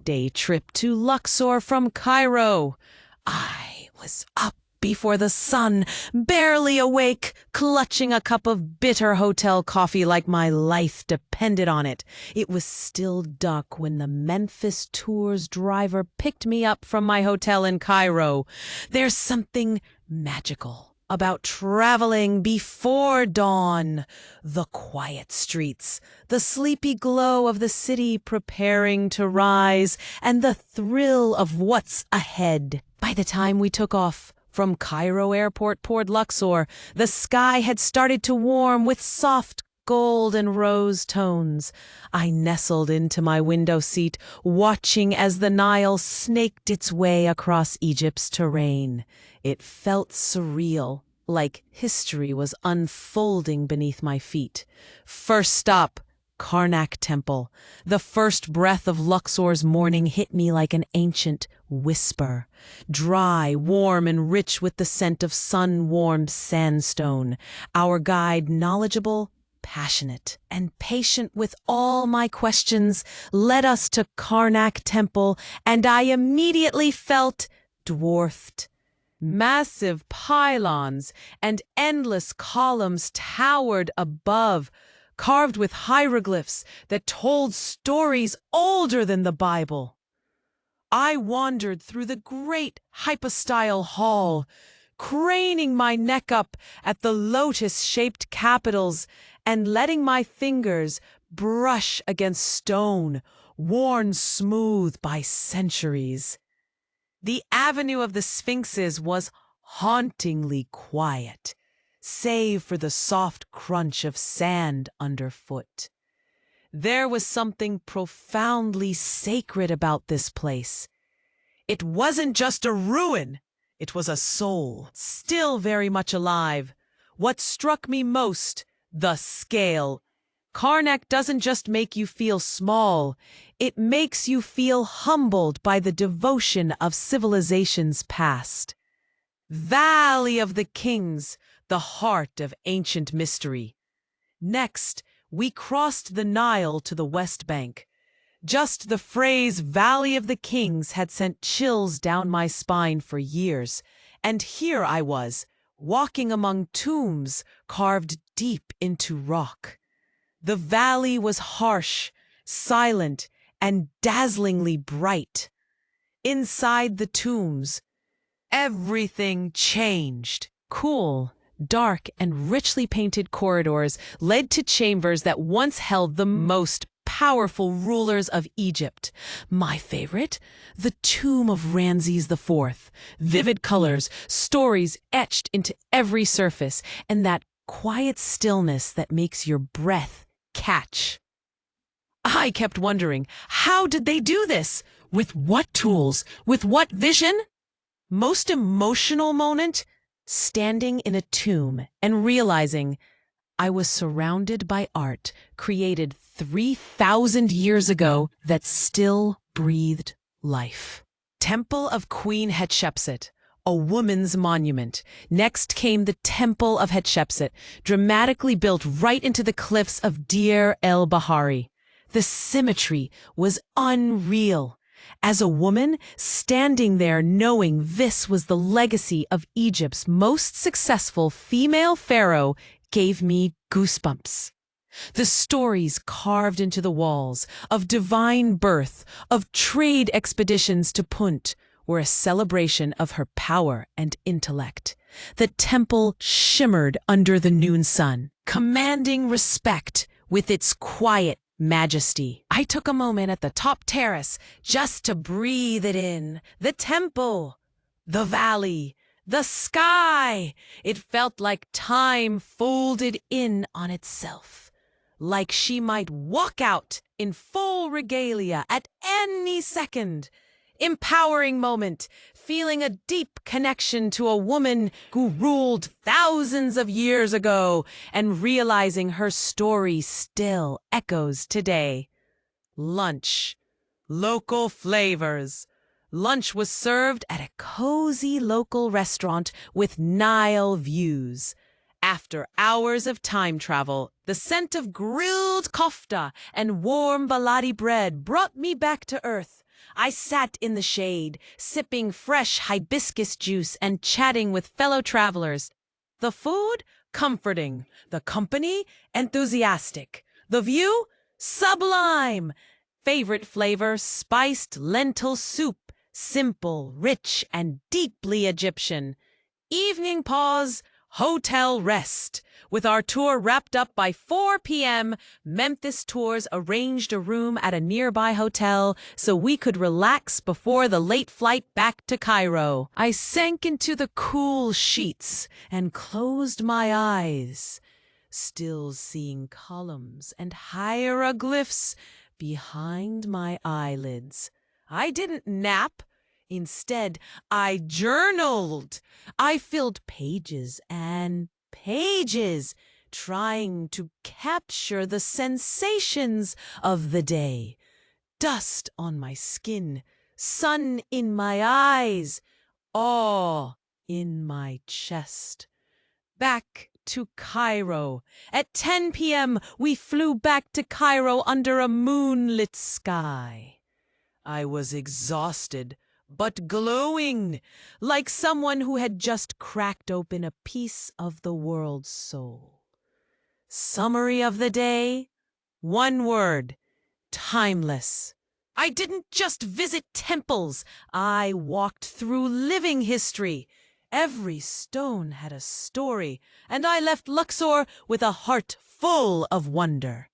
day trip to Luxor from Cairo. I was up before the sun, barely awake, clutching a cup of bitter hotel coffee like my life depended on it. It was still dark when the Memphis Tours driver picked me up from my hotel in Cairo. There's something magical about traveling before dawn. The quiet streets, the sleepy glow of the city preparing to rise, and the thrill of what's ahead. By the time we took off from Cairo airport toward Luxor, the sky had started to warm with soft gold and rose tones. I nestled into my window seat, watching as the Nile snaked its way across Egypt's terrain. It felt surreal, like history was unfolding beneath my feet. First stop, Karnak Temple. The first breath of Luxor's morning hit me like an ancient whisper. Dry, warm, and rich with the scent of sun-warmed sandstone. Our guide knowledgeable, passionate, and patient with all my questions, led us to Karnak Temple, and I immediately felt dwarfed. Massive pylons and endless columns towered above, carved with hieroglyphs that told stories older than the Bible. I wandered through the great hypostyle hall, craning my neck up at the lotus-shaped capitals and letting my fingers brush against stone, worn smooth by centuries. The Avenue of the Sphinxes was hauntingly quiet, save for the soft crunch of sand underfoot. There was something profoundly sacred about this place. It wasn't just a ruin, it was a soul, still very much alive. What struck me most, the scale. Karnak doesn't just make you feel small, it makes you feel humbled by the devotion of civilizations past. Valley of the Kings, the heart of ancient mystery. Next, we crossed the Nile to the West Bank. Just the phrase Valley of the Kings had sent chills down my spine for years, and here I was, walking among tombs carved deep into rock. The valley was harsh, silent, and dazzlingly bright. Inside the tombs, everything changed. Cool, dark, and richly painted corridors led to chambers that once held the most powerful rulers of Egypt. My favorite, the tomb of Ramses IV. Vivid colors, stories etched into every surface, and that quiet stillness that makes your breath catch. I kept wondering, how did they do this? With what tools? With what vision? Most emotional moment? Standing in a tomb and realizing I was surrounded by art created 3,000 years ago that still breathed life. Temple of Queen Hatshepsut, a woman's monument. Next came the Temple of Hatshepsut, dramatically built right into the cliffs of Deir el-Bahari. The symmetry was unreal. As a woman, standing there knowing this was the legacy of Egypt's most successful female pharaoh gave me goosebumps. The stories carved into the walls of divine birth, of trade expeditions to Punt, were a celebration of her power and intellect. The temple shimmered under the noon sun, commanding respect with its quiet majesty. I took a moment at the top terrace just to breathe it in. The temple, the valley, the sky. It felt like time folded in on itself, like she might walk out in full regalia at any second. Empowering moment, feeling a deep connection to a woman who ruled thousands of years ago and realizing her story still echoes today. Lunch. Local flavors. Lunch was served at a cozy local restaurant with Nile views. After hours of time travel, the scent of grilled kofta and warm baladi bread brought me back to earth. I sat in the shade, sipping fresh hibiscus juice and chatting with fellow travelers. The food? Comforting. The company? Enthusiastic. The view? Sublime. Favorite flavor? Spiced lentil soup. Simple, rich, and deeply Egyptian. Evening pause, hotel rest. With our tour wrapped up by 4 p.m., Memphis Tours arranged a room at a nearby hotel so we could relax before the late flight back to Cairo. I sank into the cool sheets and closed my eyes, still seeing columns and hieroglyphs behind my eyelids. I didn't nap. Instead, I journaled. I filled pages and pages, trying to capture the sensations of the day. Dust on my skin, sun in my eyes, awe in my chest. Back to Cairo. At 10 p.m., we flew back to Cairo under a moonlit sky. I was exhausted, but glowing, like someone who had just cracked open a piece of the world's soul. Summary of the day? One word: timeless. I didn't just visit temples, I walked through living history. Every stone had a story, and I left Luxor with a heart full of wonder.